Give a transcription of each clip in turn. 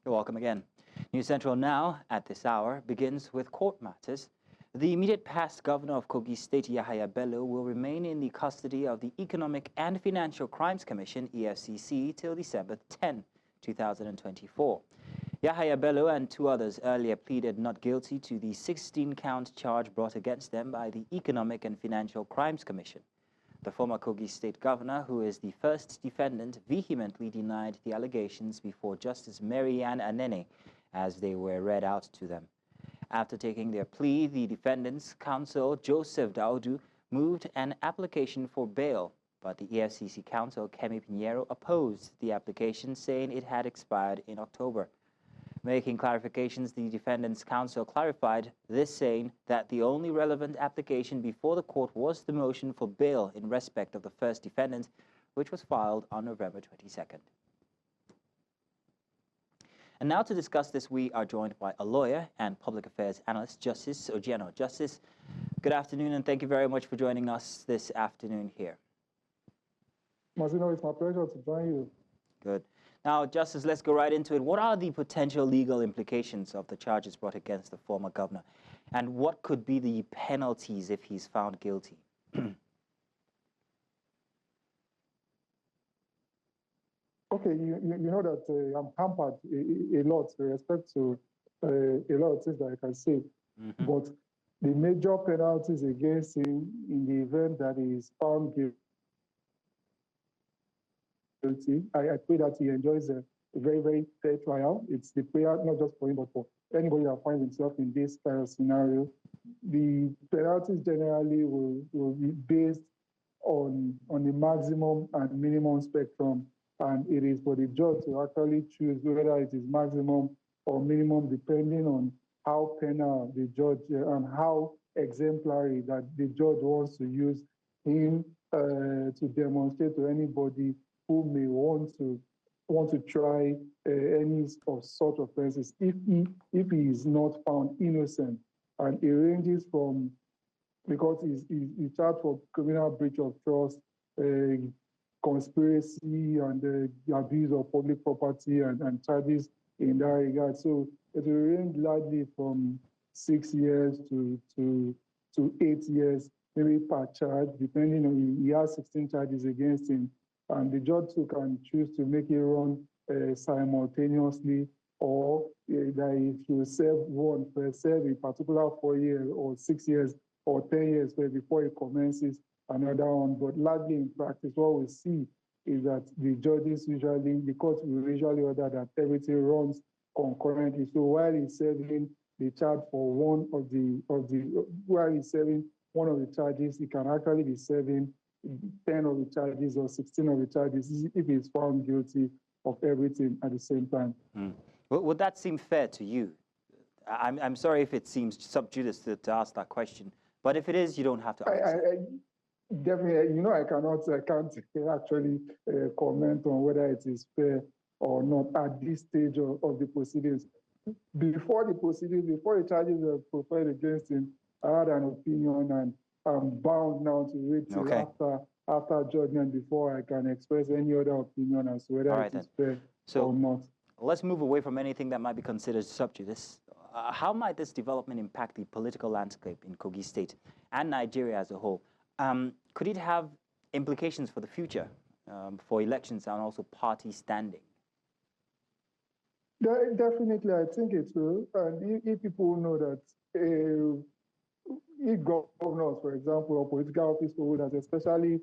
You're welcome again. News Central now, at this hour, begins with court matters. The immediate past governor of Kogi State, Yahaya Bello, will remain in the custody of the Economic and Financial Crimes Commission, EFCC, till December 10, 2024. Yahaya Bello and two others earlier pleaded not guilty to the 16-count charge brought against them by the Economic and Financial Crimes Commission. The former Kogi State governor, who is the first defendant, vehemently denied the allegations before Justice Mary-Ann Anene as they were read out to them. After taking their plea, the defendants' counsel, Joseph Daudu, moved an application for bail, but the EFCC counsel, Kemi Pinheiro, opposed the application, saying it had expired in October. Making clarifications, the defendants' counsel clarified this, saying that the only relevant application before the court was the motion for bail in respect of the first defendant, which was filed on November 22nd. And now to discuss this, we are joined by a lawyer and public affairs analyst, Justice Ogiano. Justice, good afternoon, and thank you very much for joining us this afternoon here. Mazino, it's my pleasure to join you. Good. Now, Justice, let's go right into it. What are the potential legal implications of the charges brought against the former governor? And what could be the penalties if he's found guilty? Okay, you know that I'm hampered a lot with respect to a lot of things that I can say. But the major penalties against him in the event that he is found guilty, I pray that he enjoys a very, very fair trial. It's the prayer not just for him, but for anybody that finds himself in this kind of scenario. The penalties generally will be based on the maximum and minimum spectrum, and it is for the judge to actually choose whether it is maximum or minimum, depending on how penal the judge and how exemplary that the judge wants to use him to demonstrate to anybody who may want to try any of such offenses if he is not found innocent. And it ranges from, because he's charged for criminal breach of trust, conspiracy, and the abuse of public property and charges in that regard. So it will range largely from 6 years to 8 years, maybe per charge, depending on, he has 16 charges against him. And the judge too can choose to make it run simultaneously, or that if you serve a particular 4 years or 6 years or 10 years before it commences another one. But largely in practice, what we see is that the courts will usually order that everything runs concurrently. So while he's serving the charge for while he's serving one of the charges, he can actually be serving 10 of the charges or 16 of the charges if he's found guilty of everything at the same time. Would that seem fair to you? I'm sorry if it seems sub judice to ask that question, but if it is, you don't have to answer. Definitely, I can't actually comment on whether it is fair or not at this stage of the proceedings. Before the charges were profiled against him, I had an opinion, and I'm bound now to wait till after judgment before I can express any other opinion as to whether it is fair or not. Let's move away from anything that might be considered sub judice. How might this development impact the political landscape in Kogi State and Nigeria as a whole? Could it have implications for the future, for elections and also party standing? Definitely, I think it will. And if people know that if governors, for example, or political office holders, especially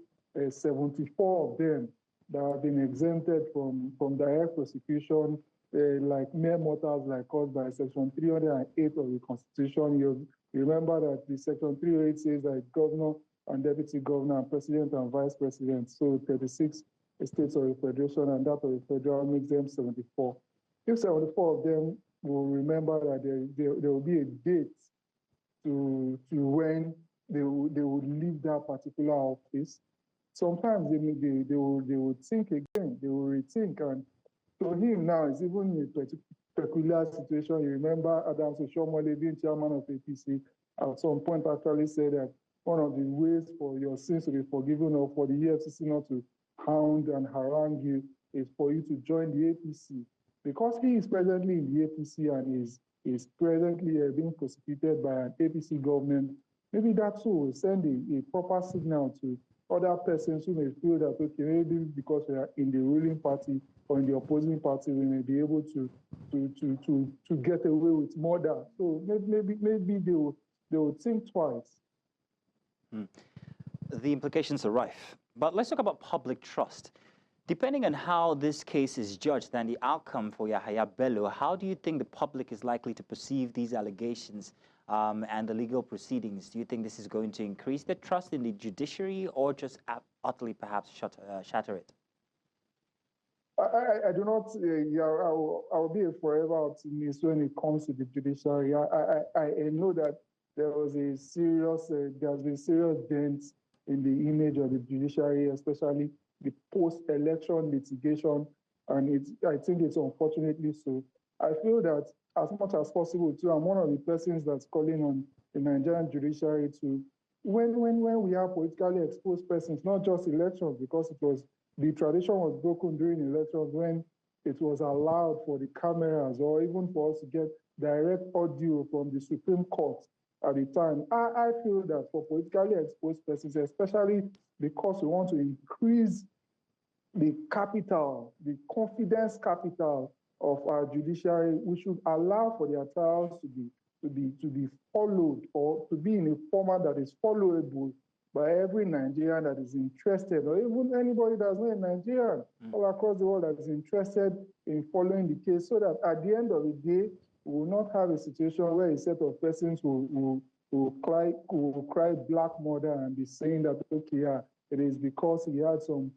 74 of them that have been exempted from direct prosecution, like mere mortals like us by Section 308 of the Constitution. You remember that the Section 308 says that governor and deputy governor and president and vice president, so 36 states of the federation, and that of the federal makes them 74. If 74 of them will remember that there will be a date to when they would leave that particular office, sometimes they will think again, they will rethink. And to him now, it's even a peculiar situation. You remember Adams Oshomole, being chairman of APC, at some point actually said that one of the ways for your sins to be forgiven or for the EFCC not to hound and harangue you is for you to join the APC. because he is presently in the APC and is presently being prosecuted by an APC government, maybe that too will send a proper signal to other persons who may feel that, okay, maybe because we are in the ruling party or in the opposing party, we may be able to get away with murder. So maybe they will think twice. The implications are rife. But let's talk about public trust. Depending on how this case is judged and the outcome for Yahaya Bello, how do you think the public is likely to perceive these allegations and the legal proceedings? Do you think this is going to increase the trust in the judiciary or just utterly perhaps shatter it? I do not, I will be a forever optimist when it comes to the judiciary. I know that there's been serious dents in the image of the judiciary, especially the post-election litigation, and I think it's unfortunately so. I feel that as much as possible too, I'm one of the persons that's calling on the Nigerian judiciary to, when we have politically exposed persons, not just elections, because the tradition was broken during elections when it was allowed for the cameras or even for us to get direct audio from the Supreme Court at the time. I feel that for politically exposed persons, especially because we want to increase the capital, the confidence capital of our judiciary, we should allow for their trials to be followed or to be in a format that is followable by every Nigerian that is interested, or even anybody that's not a Nigerian all across the world that is interested in following the case, so that at the end of the day, we will not have a situation where a set of persons will cry black murder and be saying that, okay, yeah, it is because he had some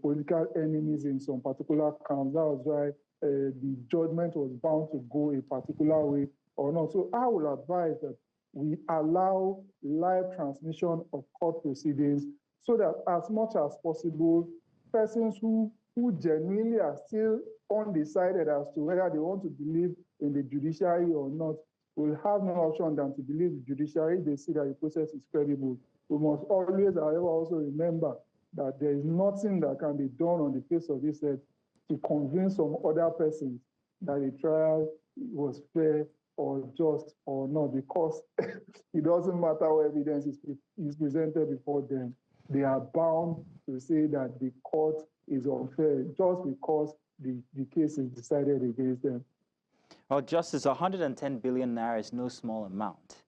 political enemies in some particular camps. That was why the judgment was bound to go a particular way or not. So I will advise that we allow live transmission of court proceedings so that as much as possible, persons who genuinely are still undecided as to whether they want to believe in the judiciary or not will have no option than to believe the judiciary if they see that the process is credible. We must always, however, also remember that there is nothing that can be done on the face of this earth to convince some other persons that the trial was fair or just or not, because it doesn't matter what evidence is presented before them. They are bound to say that the court is unfair just because the case is decided against them. Well, Justice, 110 billion naira is no small amount.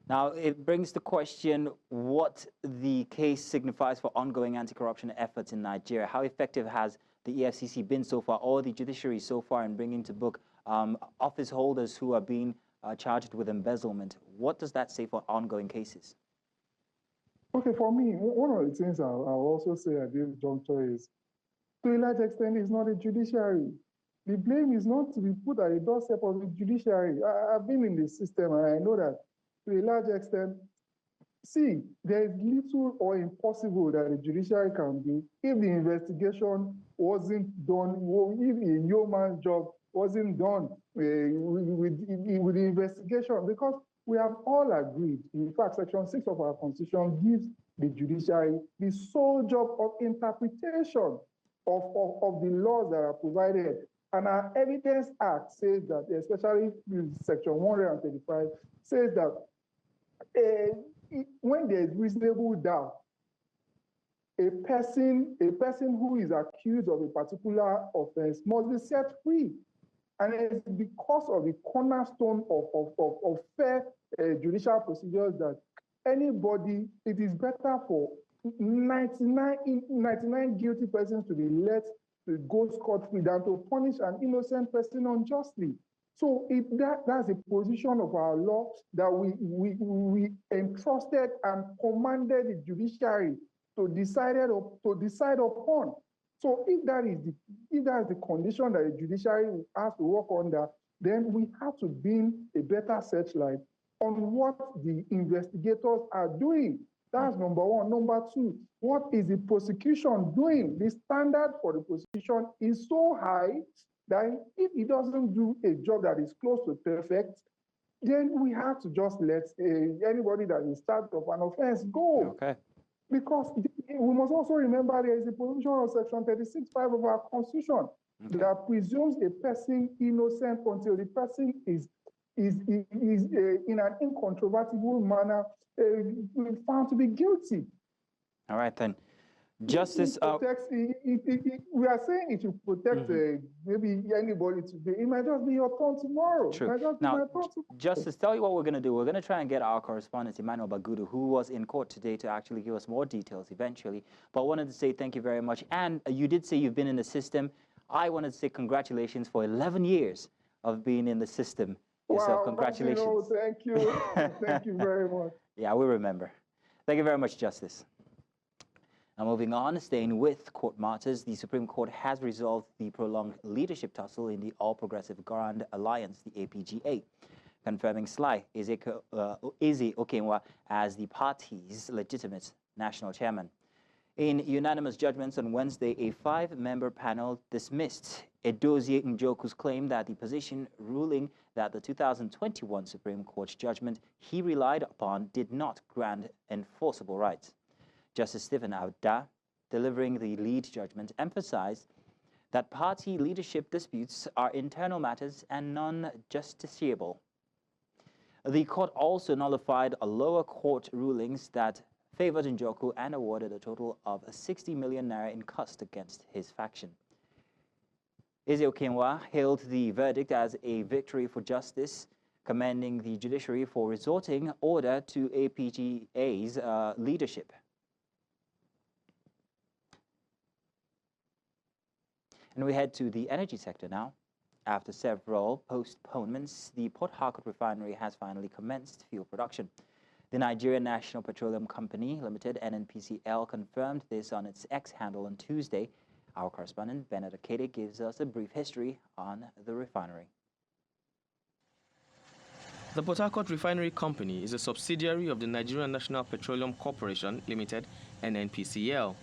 Now, it brings the question what the case signifies for ongoing anti-corruption efforts in Nigeria. How effective has the EFCC been so far, or the judiciary so far, in bringing to book office holders who are being charged with embezzlement? What does that say for ongoing cases? Okay, for me, one of the things I'll also say at this juncture is, to a large extent, it's not the judiciary. The blame is not to be put at the doorstep of the judiciary. I've been in the system and I know that to a large extent, see, there is little or impossible that the judiciary can do if the investigation wasn't done, if a yeoman's job wasn't done with the investigation, because we have all agreed. In fact, Section 6 of our Constitution gives the judiciary the sole job of interpretation of the laws that are provided. And our Evidence Act says that, especially Section 135, says that when there is reasonable doubt, a person who is accused of a particular offense must be set free. And it's because of the cornerstone of fair judicial procedures that anybody, it is better for 99 guilty persons to be let to go scot-free than to punish an innocent person unjustly. So that's the position of our law that we entrusted and commanded the judiciary to decide upon. So if that is the condition that the judiciary has to work under, then we have to beam a better searchlight on what the investigators are doing. That's number one. Number two, what is the prosecution doing? The standard for the prosecution is so high that if it doesn't do a job that is close to perfect, then we have to just let anybody that is charged of an offense go. Okay. Because we must also remember there is a provision of Section 36(5) of our Constitution that presumes a person innocent until the person is in an incontrovertible manner found to be guilty. All right, then. Justice. We are saying it should protect maybe anybody today. It might just be your turn tomorrow. True. Now, Justice, tell you what we're going to do. We're going to try and get our correspondent, Emmanuel Bagudu, who was in court today, to actually give us more details eventually. But I wanted to say thank you very much. And you did say you've been in the system. I wanted to say congratulations for 11 years of being in the system. Yourself, wow, congratulations. Thank you. Thank you very much. Yeah, we remember. Thank you very much, Justice. Now, moving on, staying with court matters, the Supreme Court has resolved the prolonged leadership tussle in the All Progressive Grand Alliance, the APGA, confirming Sly Eze Okenwa as the party's legitimate national chairman. In unanimous judgments on Wednesday, a 5-member panel dismissed Edozie Njoku's claim that the position ruling that the 2021 Supreme Court judgment he relied upon did not grant enforceable rights. Justice Stephen Abia, delivering the lead judgment, emphasized that party leadership disputes are internal matters and non-justiciable. The court also nullified a lower court rulings that favored Njoku and awarded a total of 60 million naira in cost against his faction. Eze Okenwa hailed the verdict as a victory for justice, commending the judiciary for resorting order to APGA's leadership. And we head to the energy sector now. After several postponements, the Port Harcourt refinery has finally commenced fuel production. The Nigerian National Petroleum Company Limited, NNPCL, confirmed this on its X handle on Tuesday. Our correspondent, Bernard Akede, gives us a brief history on the refinery. The Port Harcourt Refinery Company is a subsidiary of the Nigerian National Petroleum Corporation Limited, NNPCL.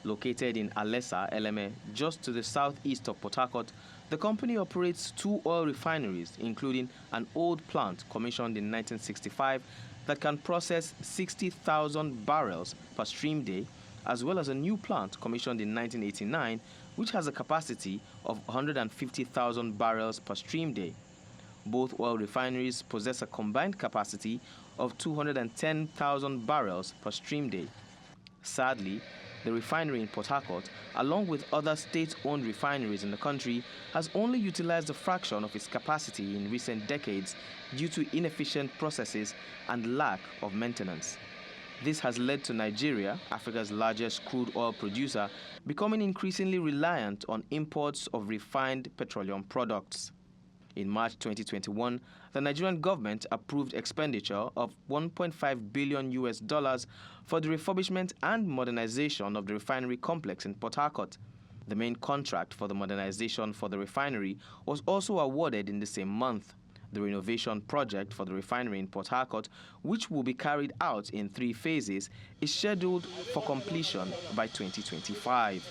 Located in Alesa, Eleme, just to the southeast of Port Harcourt, the company operates 2 oil refineries, including an old plant commissioned in 1965 that can process 60,000 barrels per stream day, as well as a new plant commissioned in 1989, which has a capacity of 150,000 barrels per stream day. Both oil refineries possess a combined capacity of 210,000 barrels per stream day. Sadly, the refinery in Port Harcourt, along with other state-owned refineries in the country, has only utilized a fraction of its capacity in recent decades due to inefficient processes and lack of maintenance. This has led to Nigeria, Africa's largest crude oil producer, becoming increasingly reliant on imports of refined petroleum products. In March 2021, the Nigerian government approved expenditure of $1.5 billion for the refurbishment and modernization of the refinery complex in Port Harcourt. The main contract for the modernization for the refinery was also awarded in the same month. The renovation project for the refinery in Port Harcourt, which will be carried out in 3 phases, is scheduled for completion by 2025.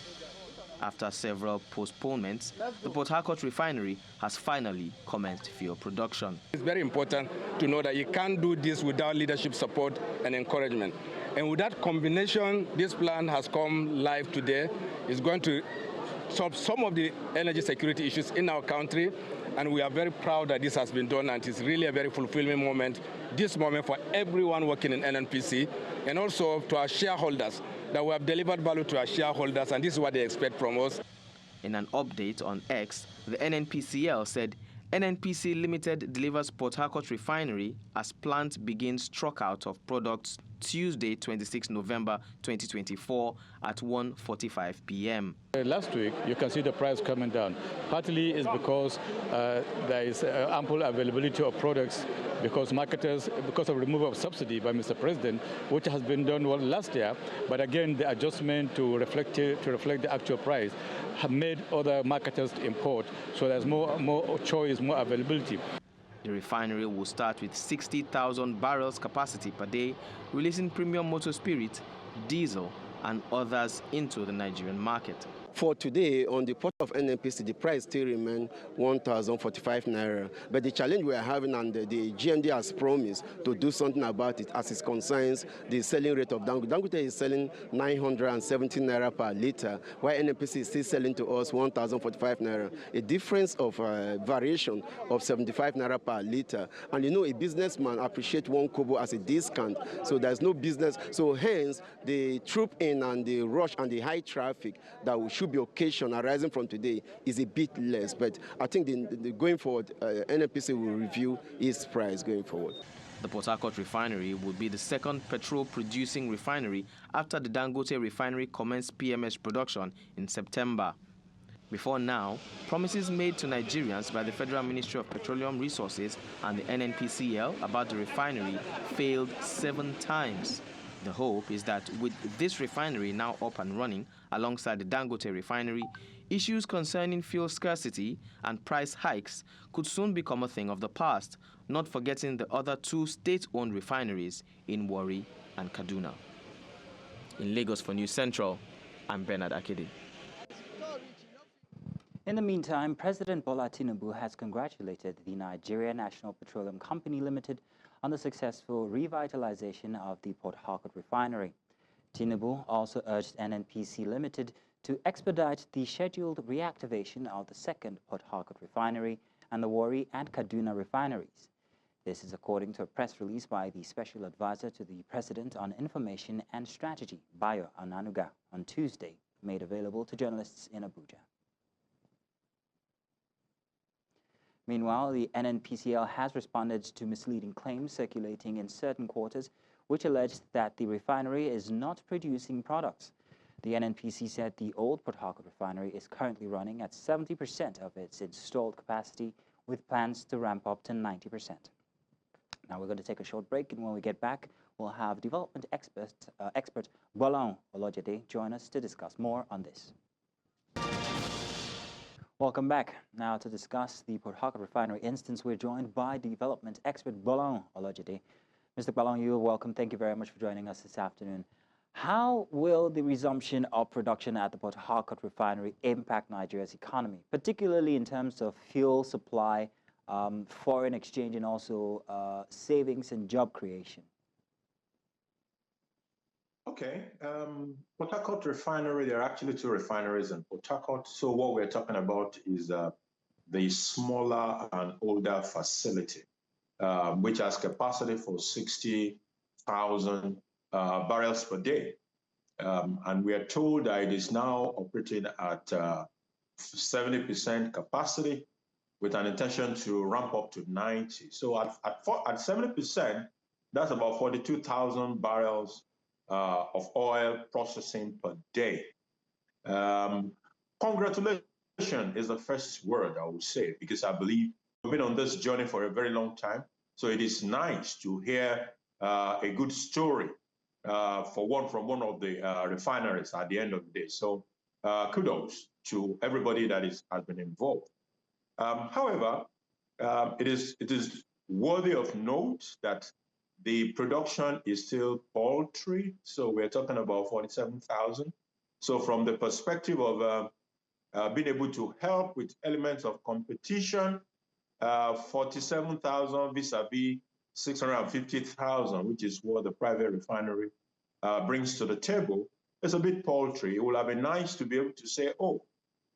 After several postponements, the Port Harcourt refinery has finally commenced fuel production. It's very important to know that you can't do this without leadership support and encouragement. And with that combination, this plan has come live today. It's going to solve some of the energy security issues in our country. And we are very proud that this has been done, and it's really a very fulfilling moment, this moment for everyone working in NNPC, and also to our shareholders, that we have delivered value to our shareholders, and this is what they expect from us. In an update on X, the NNPCL said NNPC Limited delivers Port Harcourt refinery as plant begins truck out of products Tuesday, 26 November 2024 at 1:45 p.m. Last week, you can see the price coming down. Partly is because there is ample availability of products because marketers, because of removal of subsidy by Mr. President, which has been done well last year, but again, the adjustment to reflect the actual price have made other marketers import, so there's more choice, more availability. The refinery will start with 60,000 barrels capacity per day, releasing premium motor spirit, diesel, and others into the Nigerian market. For today, on the port of NNPC, the price still remains 1,045 naira. But the challenge we are having, and the GMD has promised to do something about it as it concerns the selling rate of Dangote. Dangote is selling 970 naira per liter, while NNPC is still selling to us 1,045 naira. A difference of variation of 75 naira per liter. And you know, a businessman appreciates 1 kobo as a discount, so there's no business. So hence, the troop in and the rush and the high traffic that should be occasion arising from today is a bit less. But I think going forward, NNPC will review its price going forward. The Port Harcourt refinery would be the second petrol-producing refinery after the Dangote refinery commenced PMS production in September. Before now, promises made to Nigerians by the Federal Ministry of Petroleum Resources and the NNPCL about the refinery failed 7 times. The hope is that with this refinery now up and running alongside the Dangote refinery, issues concerning fuel scarcity and price hikes could soon become a thing of the past, not forgetting the other 2 state-owned refineries in Warri and Kaduna. In Lagos for News Central, I'm Bernard Akede. In the meantime, President Bola Tinubu has congratulated the Nigeria National Petroleum Company Limited on the successful revitalization of the Port Harcourt refinery. Tinubu also urged NNPC Limited to expedite the scheduled reactivation of the second Port Harcourt refinery and the Warri and Kaduna refineries. This is according to a press release by the Special Advisor to the President on Information and Strategy, Bayo Onanuga, on Tuesday, made available to journalists in Abuja. Meanwhile, the NNPCL has responded to misleading claims circulating in certain quarters, which alleged that the refinery is not producing products. The NNPC said the old Port Harcourt refinery is currently running at 70% of its installed capacity, with plans to ramp up to 90%. Now we're going to take a short break, and when we get back, we'll have development expert Bolan Olojede join us to discuss more on this. Welcome back. Now to discuss the Port Harcourt refinery instance, we're joined by development expert Bolan Olojede. Mr. Bolan, you're welcome. Thank you very much for joining us this afternoon. How will the resumption of production at the Port Harcourt refinery impact Nigeria's economy, particularly in terms of fuel supply, foreign exchange, and also savings and job creation? Okay. Port Harcourt refinery, there are actually 2 refineries in Port Harcourt. So what we're talking about is the smaller and older facility, which has capacity for 60,000 barrels per day. And we are told that it is now operating at 70% capacity with an intention to ramp up to 90. So at 70%, that's about 42,000 barrels of oil processing per day. Congratulations is the first word I would say, because I believe we've been on this journey for a very long time. So it is nice to hear a good story from one of the refineries at the end of the day. So kudos to everybody that has been involved. However, it is worthy of note that the production is still paltry. So we're talking about 47,000. So from the perspective of being able to help with elements of competition, 47,000 vis-a-vis 650,000, which is what the private refinery brings to the table, is a bit paltry. It would have been nice to be able to say, oh,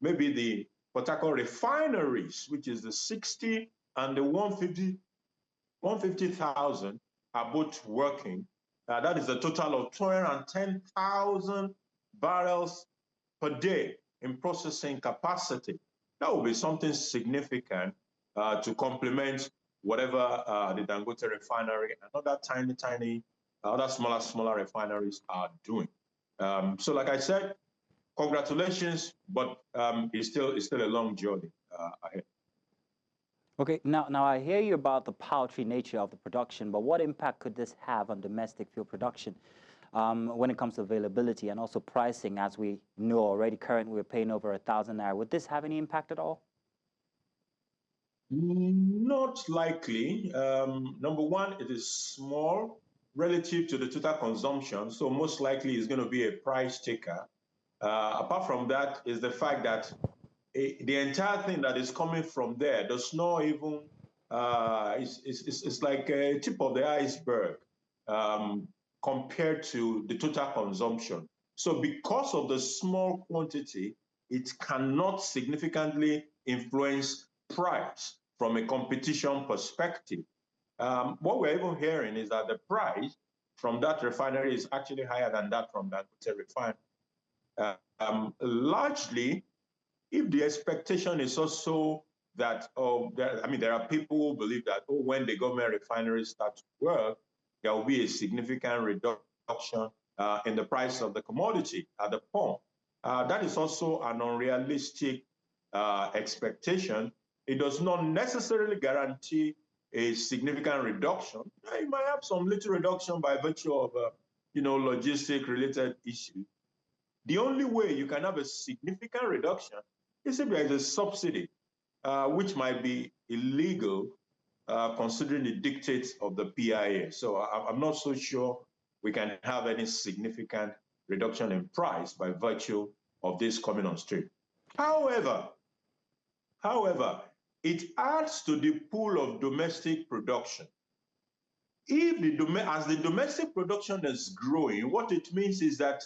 maybe the Port Harcourt refineries, which is the 60 and the 150,000, are both working. That is a total of 210,000 barrels per day in processing capacity. That would be something significant to complement whatever the Dangote refinery and other other smaller refineries are doing. So like I said, congratulations, but it's still a long journey ahead. Okay, now I hear you about the paltry nature of the production, but what impact could this have on domestic fuel production when it comes to availability and also pricing? As we know already, currently we're paying over 1,000 naira. Would this have any impact at all? Not likely. Number one, it is small relative to the total consumption, so most likely it's going to be a price taker. Apart from that is the fact that the entire thing that is coming from there does not even, it's like a tip of the iceberg compared to the total consumption. So because of the small quantity, it cannot significantly influence price from a competition perspective. What we're even hearing is that the price from that refinery is actually higher than that from that refinery. Largely, if the expectation is also that, there are people who believe that, when the government refineries start to work, there will be a significant reduction in the price of the commodity at the pump. That is also an unrealistic expectation. It does not necessarily guarantee a significant reduction. You might have some little reduction by virtue of, logistic-related issues. The only way you can have a significant reduction is if there is a subsidy, which might be illegal considering the dictates of the PIA. So I'm not so sure we can have any significant reduction in price by virtue of this coming on stream. However, it adds to the pool of domestic production. As the domestic production is growing, what it means is that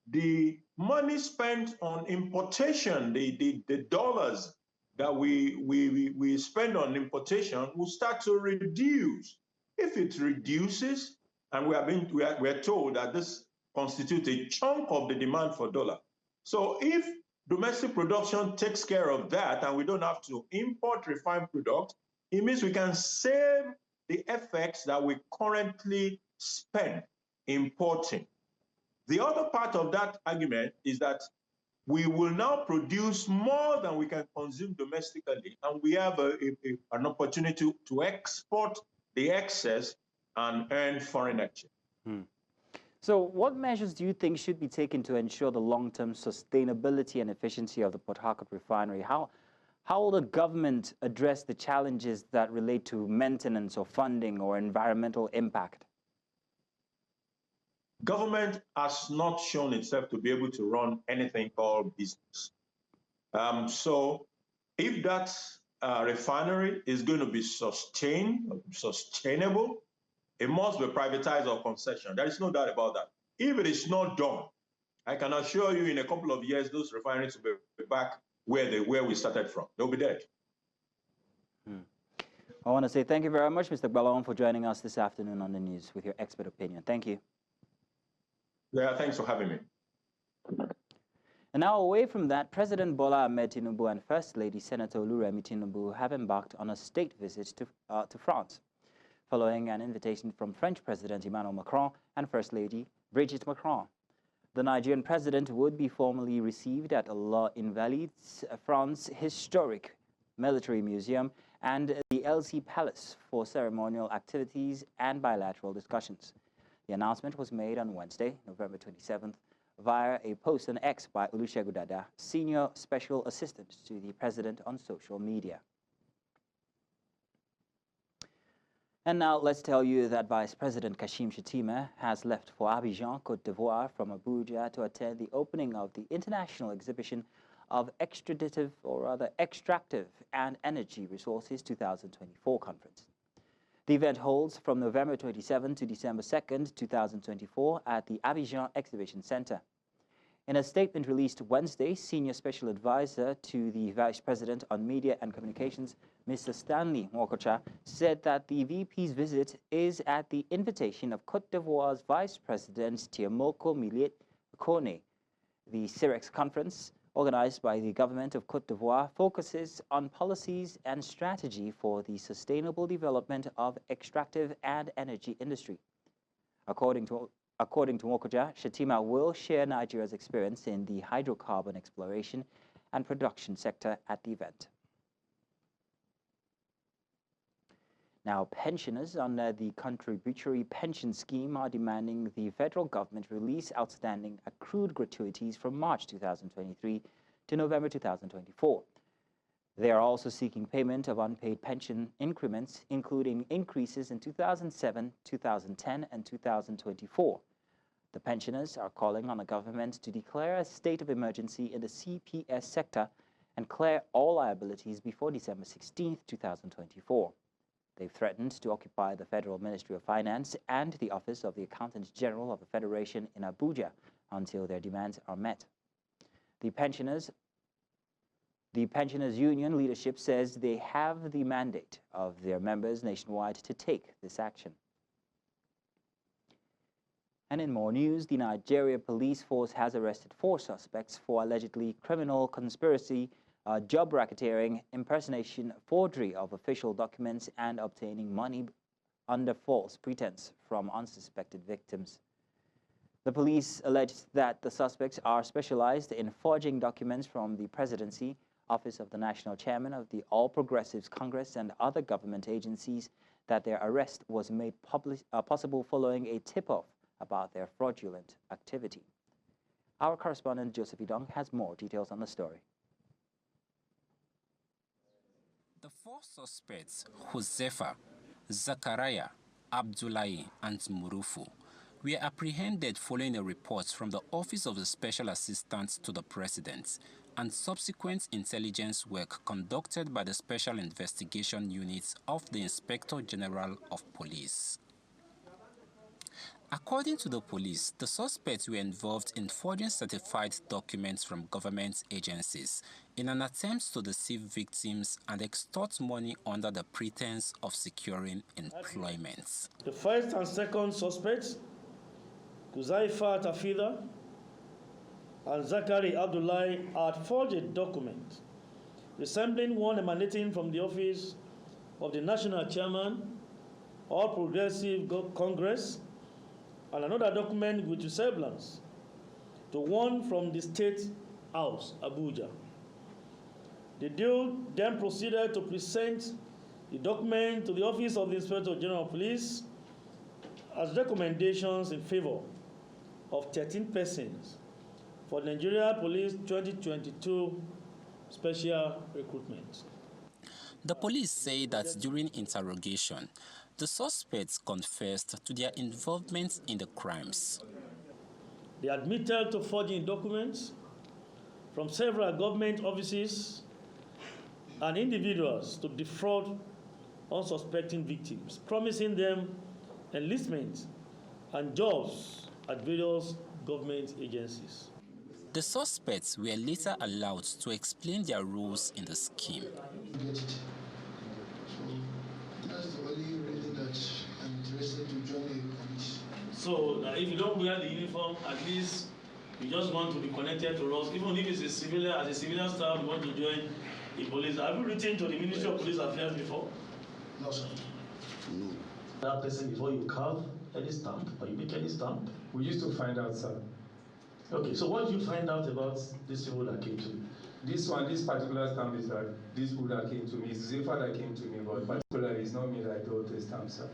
the money spent on importation, the dollars that we spend on importation will start to reduce. If it reduces, and we're told that this constitutes a chunk of the demand for dollar. So if domestic production takes care of that and we don't have to import refined products, it means we can save the effects that we currently spend importing. The other part of that argument is that we will now produce more than we can consume domestically, and we have an opportunity to export the excess and earn foreign exchange. So what measures do you think should be taken to ensure the long-term sustainability and efficiency of the Port Harcourt refinery? How will the government address the challenges that relate to maintenance or funding or environmental impact? Government has not shown itself to be able to run anything called business. So if that refinery is going to be sustainable, it must be privatized or concession. There is no doubt about that. If it is not done, I can assure you in a couple of years, those refineries will be back where we started from. They'll be dead. I want to say thank you very much, Mr. Balon, for joining us this afternoon on the news with your expert opinion. Thank you. Yeah, thanks for having me. And now, away from that, President Bola Ahmed Tinubu and First Lady Senator Oluremi Tinubu have embarked on a state visit to France, following an invitation from French President Emmanuel Macron and First Lady Brigitte Macron. The Nigerian president would be formally received at Les Invalides, France's historic military museum, and the Elysee Palace for ceremonial activities and bilateral discussions. The announcement was made on Wednesday, November 27th, via a post on X by Olusegun Dada, Senior Special Assistant to the President on social media. And now let's tell you that Vice President Kashim Shettima has left for Abidjan, Côte d'Ivoire from Abuja to attend the opening of the International Exhibition of Extractive and Energy Resources 2024 conference. The event holds from November 27 to December 2nd, 2024 at the Abidjan Exhibition Center. In a statement released Wednesday, Senior Special Advisor to the Vice President on Media and Communications, Mr. Stanley Nwokocha, said that the VP's visit is at the invitation of Côte d'Ivoire's Vice President Tiamoko Miliet Kone. The SIREXE conference, organized by the government of Côte d'Ivoire, focuses on policies and strategy for the sustainable development of extractive and energy industry. According to Nwokocha, Shettima will share Nigeria's experience in the hydrocarbon exploration and production sector at the event. Now, pensioners under the Contributory Pension Scheme are demanding the federal government release outstanding accrued gratuities from March 2023 to November 2024. They are also seeking payment of unpaid pension increments, including increases in 2007, 2010, and 2024. The pensioners are calling on the government to declare a state of emergency in the CPS sector and clear all liabilities before December 16, 2024. They've threatened to occupy the Federal Ministry of Finance and the Office of the Accountant General of the Federation in Abuja until their demands are met. The pensioners union leadership says they have the mandate of their members nationwide to take this action. And in more news, the Nigeria police force has arrested 4 suspects for allegedly criminal conspiracy, job racketeering, impersonation, forgery of official documents, and obtaining money under false pretense from unsuspected victims. The police alleged that the suspects are specialized in forging documents from the presidency, Office of the National Chairman of the All Progressives Congress, and other government agencies, that their arrest was made possible following a tip-off about their fraudulent activity. Our correspondent Joseph Idong has more details on the story. The 4 suspects, Josefa, Zachariah, Abdullahi, and Murufu, were apprehended following a report from the Office of the Special Assistant to the President and subsequent intelligence work conducted by the Special Investigation Units of the Inspector General of Police. According to the police, the suspects were involved in forging certified documents from government agencies in an attempt to deceive victims and extort money under the pretense of securing employment. The first and second suspects, Kuzaifa Tafida and Zachary Abdullahi, had forged a document resembling one emanating from the Office of the National Chairman, All Progressive Congress, and another document with resemblance to one from the State House, Abuja. The deal then proceeded to present the document to the Office of the Inspector General of Police as recommendations in favor of 13 persons for Nigeria Police 2022 special recruitment. The police say that during interrogation, the suspects confessed to their involvement in the crimes. They admitted to forging documents from several government offices and individuals to defraud unsuspecting victims, promising them enlistment and jobs at various government agencies. The suspects were later allowed to explain their roles in the scheme. That's the only reason that I'm interested to join the police. So if you don't wear the uniform, at least you just want to be connected to us. Even if it's a civilian, as a civilian staff, you want to join the police. Have you written to the Ministry of Police Affairs before? No, sir. No. That person before you carve any stamp or you make any stamp? We used to find out, sir. Okay, so what did you find out about this people that came to you? This particular stamp is that this people that came to me, it's Zefa that came to me, but particularly it's not me that wrote the stamp, sir.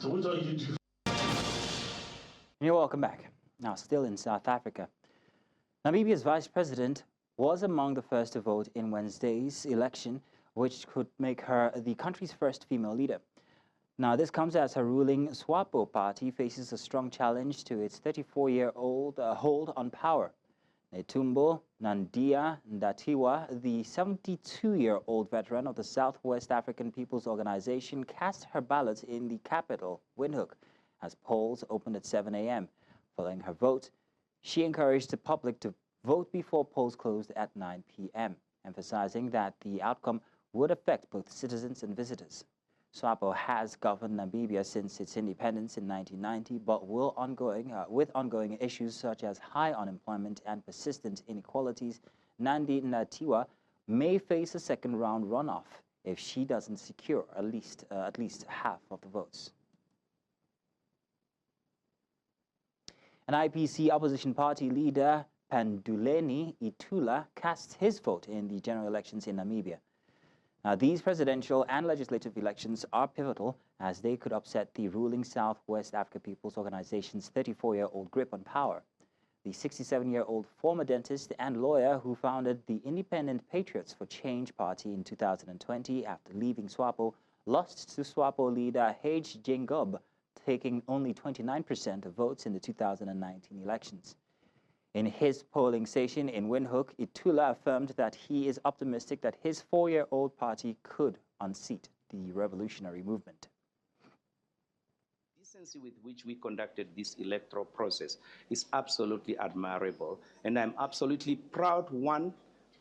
So what are you doing? You're welcome back. Now, still in South Africa. Namibia's vice president was among the first to vote in Wednesday's election, which could make her the country's first female leader. Now, this comes as her ruling SWAPO party faces a strong challenge to its 34-year-old hold on power. Netumbo Nandia Ndatiwa, the 72-year-old veteran of the Southwest African People's Organization, cast her ballot in the capital, Windhoek, as polls opened at 7 a.m. Following her vote, she encouraged the public to vote before polls closed at 9 p.m., emphasizing that the outcome would affect both citizens and visitors. SWAPO has governed Namibia since its independence in 1990, but with ongoing issues such as high unemployment and persistent inequalities, Nandi Ndatiwa may face a second-round runoff if she doesn't secure at least half of the votes. An IPC opposition party leader, Panduleni Itula, cast his vote in the general elections in Namibia. Now, these presidential and legislative elections are pivotal as they could upset the ruling Southwest Africa People's Organization's 34-year-old grip on power. The 67-year-old former dentist and lawyer who founded the Independent Patriots for Change party in 2020 after leaving SWAPO lost to SWAPO leader Hage Geingob taking only 29% of votes in the 2019 elections. In his polling station in Windhoek, Itula affirmed that he is optimistic that his 4-year-old party could unseat the revolutionary movement. The decency with which we conducted this electoral process is absolutely admirable, and I'm absolutely proud, one,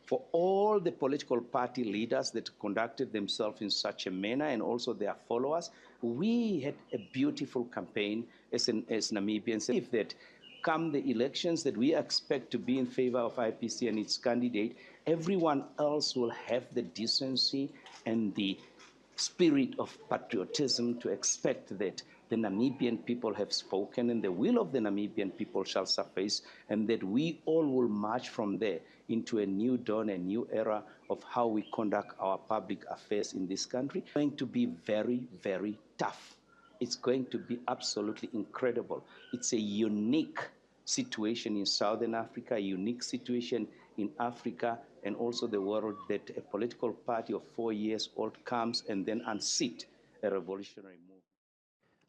for all the political party leaders that conducted themselves in such a manner, and also their followers. We had a beautiful campaign as Namibians. If that come the elections that we expect to be in favor of IPC and its candidate, everyone else will have the decency and the spirit of patriotism to expect that the Namibian people have spoken and the will of the Namibian people shall suffice, and that we all will march from there into a new dawn, a new era of how we conduct our public affairs in this country. It's going to be very, very tough. It's going to be absolutely incredible. It's a unique situation in Southern Africa, a unique situation in Africa and also the world, that a political party of 4 years old comes and then unseat a revolutionary movement.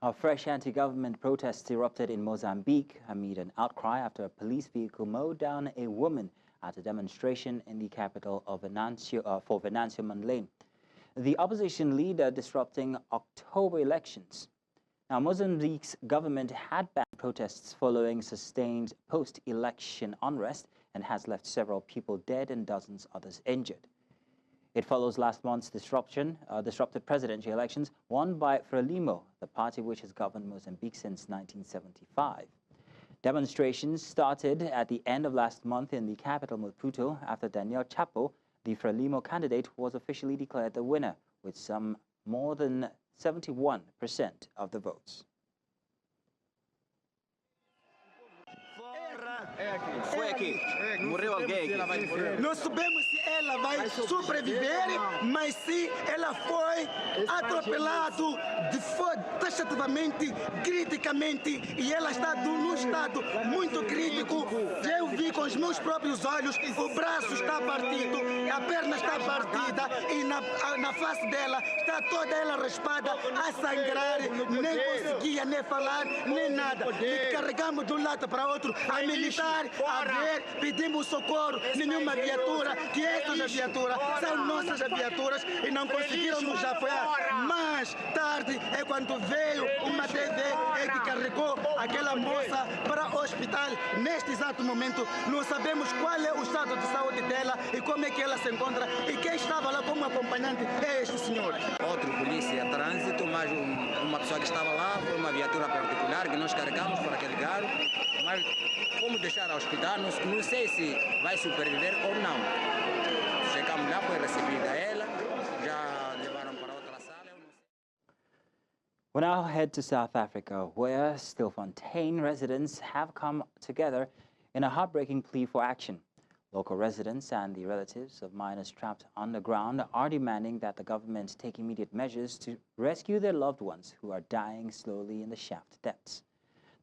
A fresh anti-government protests erupted in Mozambique amid an outcry after a police vehicle mowed down a woman at a demonstration in the capital of for Venancio Mondlane. The opposition leader disrupting October elections. Now, Mozambique's government had banned protests following sustained post-election unrest and has left several people dead and dozens others injured. It follows last month's disrupted presidential elections won by Frelimo, the party which has governed Mozambique since 1975. Demonstrations started at the end of last month in the capital, Maputo, after Daniel Chapo, the Frelimo candidate, was officially declared the winner with some more than 71% of the votes. Foi aqui. Morreu alguém aqui. Não sabemos se ela vai sobreviver, mas se ela foi atropelada taxativamente, criticamente, e ela está num estado muito crítico. Eu vi com os meus próprios olhos, o braço está partido, a perna está partida e na face dela está toda ela raspada, a sangrar, nem conseguia nem falar, nem nada. E carregamos de um lado para outro, a militar, a ver, pedimos socorro, nenhuma viatura, que estas viaturas são nossas viaturas e não conseguiram nos apoiar. Mais tarde é quando veio uma TV que carregou aquela moça para o hospital. Neste exato momento, não sabemos qual é o estado de saúde dela e como é que ela se encontra, e quem estava lá como acompanhante é este senhor. Outro polícia trânsito, mas uma pessoa que estava lá, foi uma viatura particular que nós carregamos para aquele carro, mas vamos deixar ao hospital, não sei se vai sobreviver ou não. Chegamos lá, foi recebida ela, já levaram para outra sala. We now head to South Africa, where Stilfontein residents have come together in a heartbreaking plea for action. Local residents and the relatives of miners trapped underground are demanding that the government take immediate measures to rescue their loved ones who are dying slowly in the shaft depths.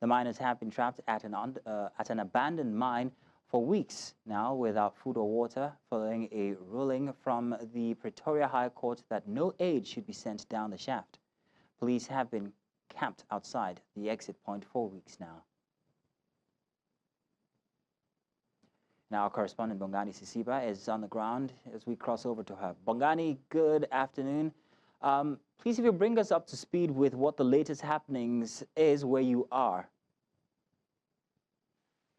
The miners have been trapped at an abandoned mine for weeks now without food or water, following a ruling from the Pretoria High Court that no aid should be sent down the shaft. Police have been camped outside the exit point for weeks now. Now, our correspondent Bongani Sisiba is on the ground as we cross over to her. Bongani, good afternoon. Please, if you bring us up to speed with what the latest happenings is where you are.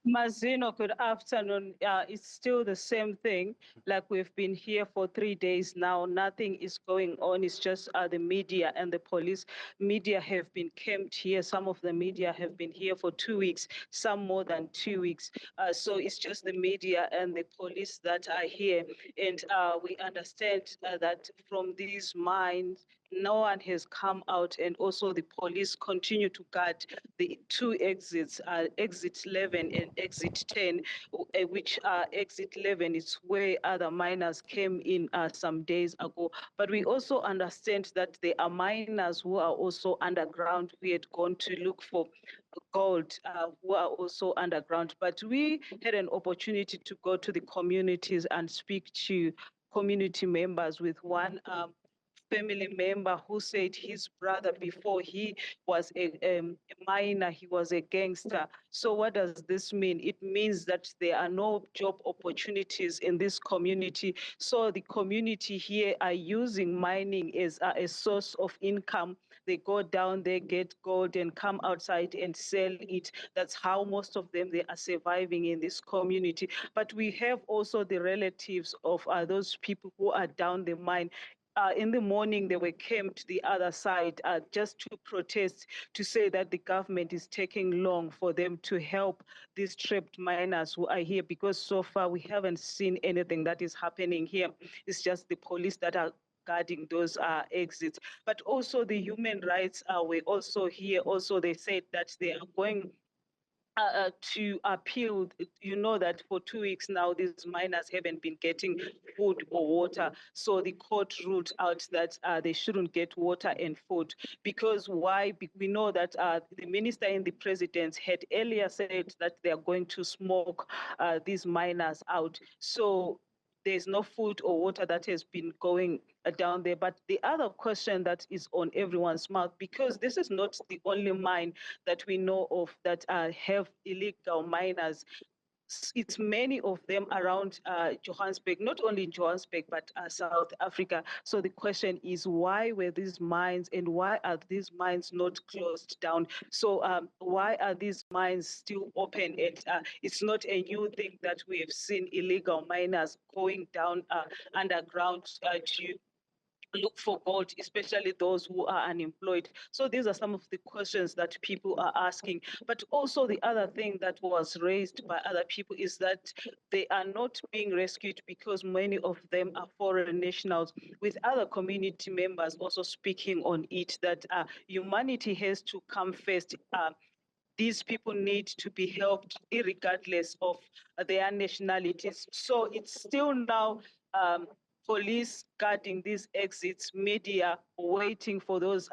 Mazino, good afternoon. It's still the same thing. Like we've been here for 3 days now. Nothing is going on. It's just the media and the police. Media have been camped here. Some of the media have been here for 2 weeks, some more than 2 weeks. So it's just the media and the police that are here. And we understand that from these mines, no one has come out, and also the police continue to guard the 2 exits, exit 11 and exit 10, which exit 11 is where other miners came in some days ago. But we also understand that there are miners who are also underground. We had gone to look for gold, who are also underground. But we had an opportunity to go to the communities and speak to community members with one family member who said his brother, before he was a minor, he was a gangster. So what does this mean? It means that there are no job opportunities in this community. So the community here are using mining as a source of income. They go down, they get gold and come outside and sell it. That's how most of them, they are surviving in this community. But we have also the relatives of those people who are down the mine. In the morning, they came to the other side just to protest, to say that the government is taking long for them to help these trapped miners who are here, because so far we haven't seen anything that is happening here. It's just the police that are guarding those exits. But also the human rights were also here. Also, they said that they are going to appeal. You know that for 2 weeks now, these miners haven't been getting food or water. So the court ruled out that they shouldn't get water and food. Because why? We know that the minister and the president had earlier said that they are going to smoke these miners out. So there's no food or water that has been going down there. But the other question that is on everyone's mouth, because this is not the only mine that we know of that have illegal miners. It's many of them around Johannesburg, not only in Johannesburg, but South Africa. So the question is, why were these mines and why are these mines not closed down? So why are these mines still open? It's not a new thing that we have seen illegal miners going down underground to look for gold, especially those who are unemployed. So these are some of the questions that people are asking. But also the other thing that was raised by other people is that they are not being rescued because many of them are foreign nationals, with other community members also speaking on it, that humanity has to come first. These people need to be helped regardless of their nationalities. So it's still now police guarding these exits, media waiting for those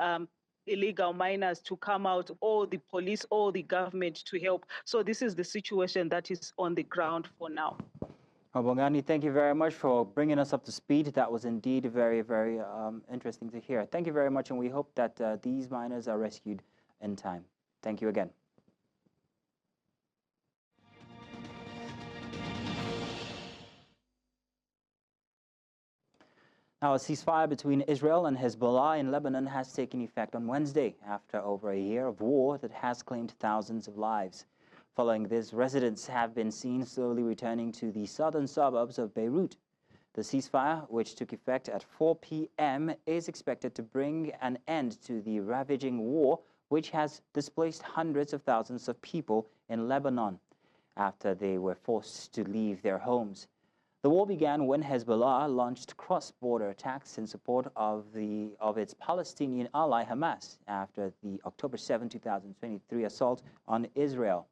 illegal miners to come out, or the police or the government to help. So this is the situation that is on the ground for now. Bongani, thank you very much for bringing us up to speed. That was indeed very, very interesting to hear. Thank you very much, and we hope that these miners are rescued in time. Thank you again. Now, a ceasefire between Israel and Hezbollah in Lebanon has taken effect on Wednesday after over a year of war that has claimed thousands of lives. Following this, residents have been seen slowly returning to the southern suburbs of Beirut. The ceasefire, which took effect at 4 p.m., is expected to bring an end to the ravaging war, which has displaced hundreds of thousands of people in Lebanon after they were forced to leave their homes. The war began when Hezbollah launched cross-border attacks in support of its Palestinian ally Hamas after the October 7, 2023 assault on Israel.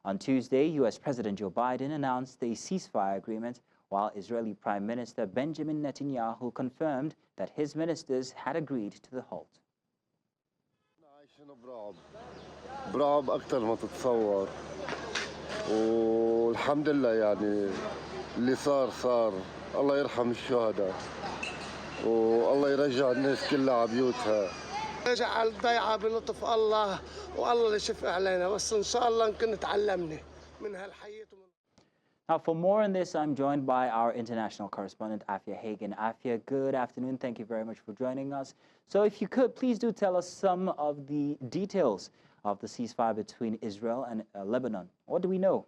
On Tuesday, U.S. President Joe Biden announced a ceasefire agreement, while Israeli Prime Minister Benjamin Netanyahu confirmed that his ministers had agreed to the halt. برعب أكثر ما تتصور والحمد لله يعني اللي صار الله يرحم الشهداء والله يرجع الناس كلها على بيوتها. رجع الضيعة بلطف الله والله اللي شفق علينا بس إن شاء الله نكون تعلمنا من هالحياة. Now, for more on this, I'm joined by our international correspondent, Afia Hagen. Afia, good afternoon. Thank you very much for joining us. So if you could, please do tell us some of the details of the ceasefire between Israel and Lebanon. What do we know?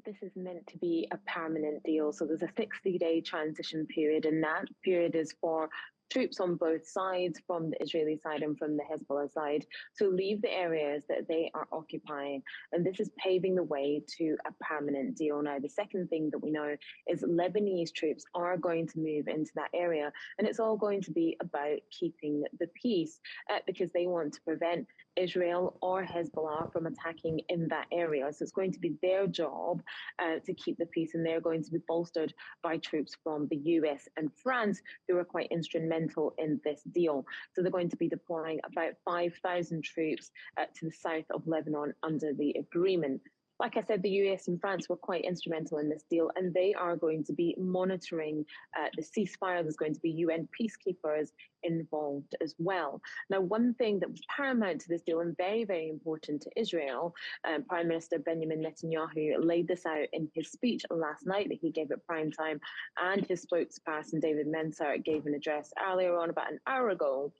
This is meant to be a permanent deal. So there's a 60-day transition period, and that period is for troops on both sides, from the Israeli side and from the Hezbollah side, to leave the areas that they are occupying. And this is paving the way to a permanent deal. Now, the second thing that we know is Lebanese troops are going to move into that area, and it's all going to be about keeping the peace because they want to prevent Israel or Hezbollah from attacking in that area. So it's going to be their job to keep the peace, and they're going to be bolstered by troops from the US and France, who are quite instrumental in this deal. So they're going to be deploying about 5,000 troops to the south of Lebanon under the agreement. like I said, the US and France were quite instrumental in this deal, and they are going to be monitoring the ceasefire. There's going to be UN peacekeepers involved as well. Now, one thing that was paramount to this deal and very, very important to Israel, Prime Minister Benjamin Netanyahu laid this out in his speech last night that he gave at prime time, and his spokesperson David Menser gave an address earlier on about an hour ago.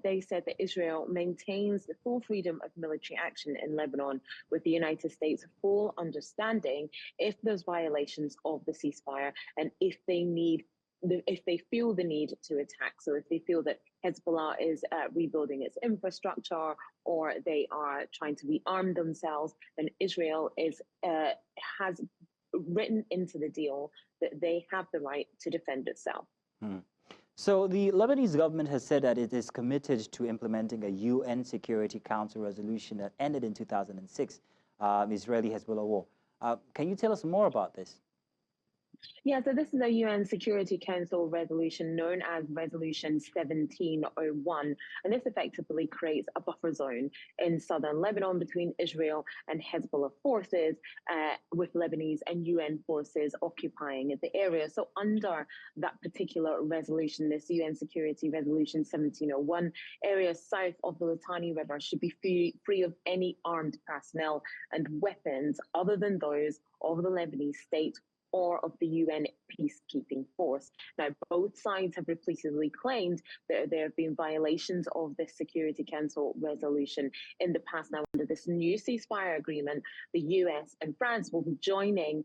They said that Israel maintains the full freedom of military action in Lebanon, with the United States full understanding if there's violations of the ceasefire and if they feel the need to attack. So if they feel that Hezbollah is rebuilding its infrastructure or they are trying to rearm themselves, then Israel has written into the deal that they have the right to defend itself. So the Lebanese government has said that it is committed to implementing a UN Security Council resolution that ended in 2006, Israeli-Hezbollah war. Can you tell us more about this? Yeah, so this is a UN Security Council resolution known as Resolution 1701, and this effectively creates a buffer zone in southern Lebanon between Israel and Hezbollah forces, with Lebanese and UN forces occupying the area. So under that particular resolution, this UN Security Resolution 1701, areas south of the Litani River should be free of any armed personnel and weapons other than those of the Lebanese state or of the UN peacekeeping force. Now, both sides have repeatedly claimed that there have been violations of this Security Council resolution in the past. Now, under this new ceasefire agreement, the US and France will be joining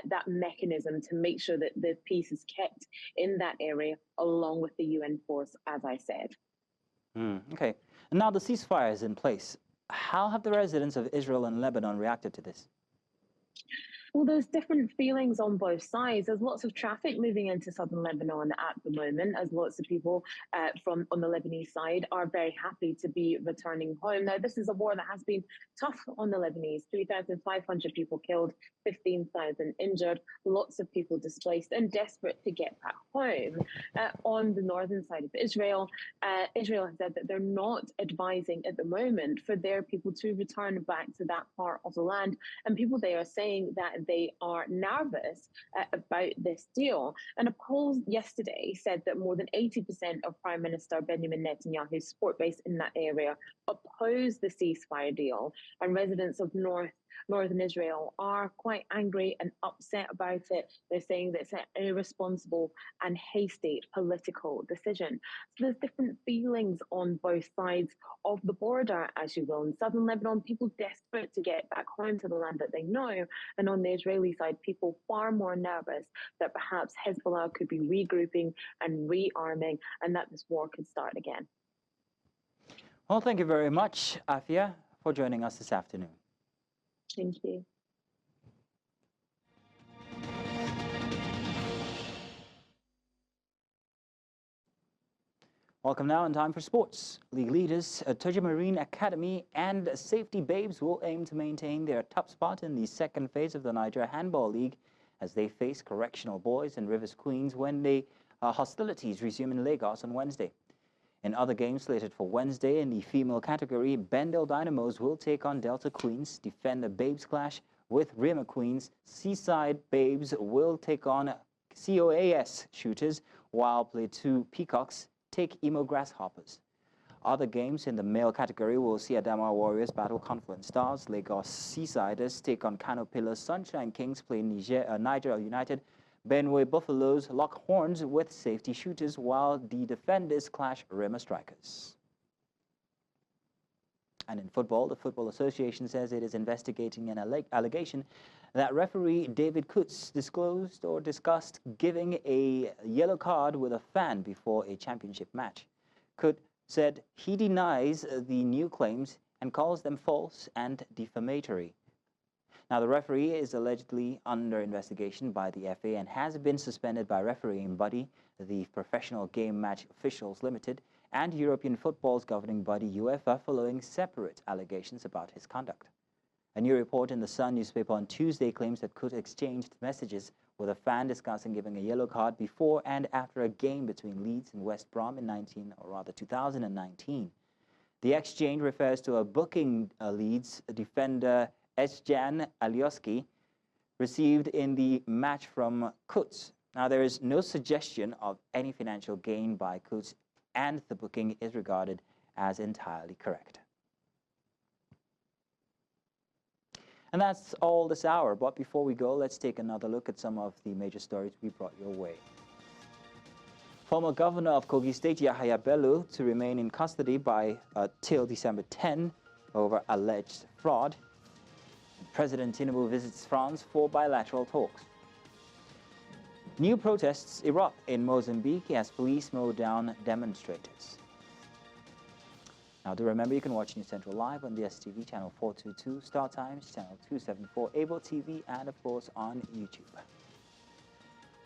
that mechanism to make sure that the peace is kept in that area, along with the UN force, as I said. Okay. Now the ceasefire is in place. How have the residents of Israel and Lebanon reacted to this? Well, there's different feelings on both sides. There's lots of traffic moving into southern Lebanon at the moment, as lots of people on the Lebanese side are very happy to be returning home. Now, this is a war that has been tough on the Lebanese. 3,500 people killed, 15,000 injured, lots of people displaced and desperate to get back home. On the northern side of Israel, Israel has said that they're not advising at the moment for their people to return back to that part of the land. And people there are saying that they are nervous about this deal. And a poll yesterday said that more than 80% of Prime Minister Benjamin Netanyahu's support base in that area oppose the ceasefire deal. And residents of northern Israel are quite angry and upset about it. They're saying that it's an irresponsible and hasty political decision. So there's different feelings on both sides of the border, as you will. In southern Lebanon, people desperate to get back home to the land that they know. And on the Israeli side, people far more nervous that perhaps Hezbollah could be regrouping and rearming and that this war could start again. Well, thank you very much, Afia, for joining us this afternoon. Thank you. Welcome now in time for sports. League leaders, Toja Marine Academy and Safety Babes will aim to maintain their top spot in the second phase of the Niger Handball League as they face Correctional Boys and Rivers Queens when the hostilities resume in Lagos on Wednesday. In other games slated for Wednesday in the female category, Bendel Dynamos will take on Delta Queens, defend the Babes clash with Rima Queens. Seaside Babes will take on COAS Shooters, while Plateau Peacocks take Imo Grasshoppers. Other games in the male category will see Adamawa Warriors battle Confluent Stars, Lagos Seasiders take on Kano Pillars, Sunshine Kings play Niger United, Benue Buffaloes lock horns with Safety Shooters, while the Defenders clash Rema Strikers. And in football, the Football Association says it is investigating an allegation that referee David Coates disclosed or discussed giving a yellow card with a fan before a championship match. Coates said he denies the new claims and calls them false and defamatory. Now, the referee is allegedly under investigation by the FA and has been suspended by refereeing body, the Professional Game Match Officials Limited, and European football's governing body, UEFA, following separate allegations about his conduct. A new report in the Sun newspaper on Tuesday claims that Coates exchanged messages with a fan discussing giving a yellow card before and after a game between Leeds and West Brom in 2019. The exchange refers to a booking Leeds defender Esjan Alioski received in the match from Côte. Now, there is no suggestion of any financial gain by Côte, and the booking is regarded as entirely correct. And that's all this hour. But before we go, let's take another look at some of the major stories we brought your way. Former Governor of Kogi State, Yahaya Bello, to remain in custody till December 10 over alleged fraud. President Tinubu visits France for bilateral talks. New protests erupt in Mozambique as police mow down demonstrators. Now, do remember you can watch News Central live on the STV channel 422, Star Times channel 274, Able TV, and of course on YouTube.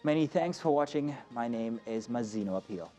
Many thanks for watching. My name is Mazino Appeal.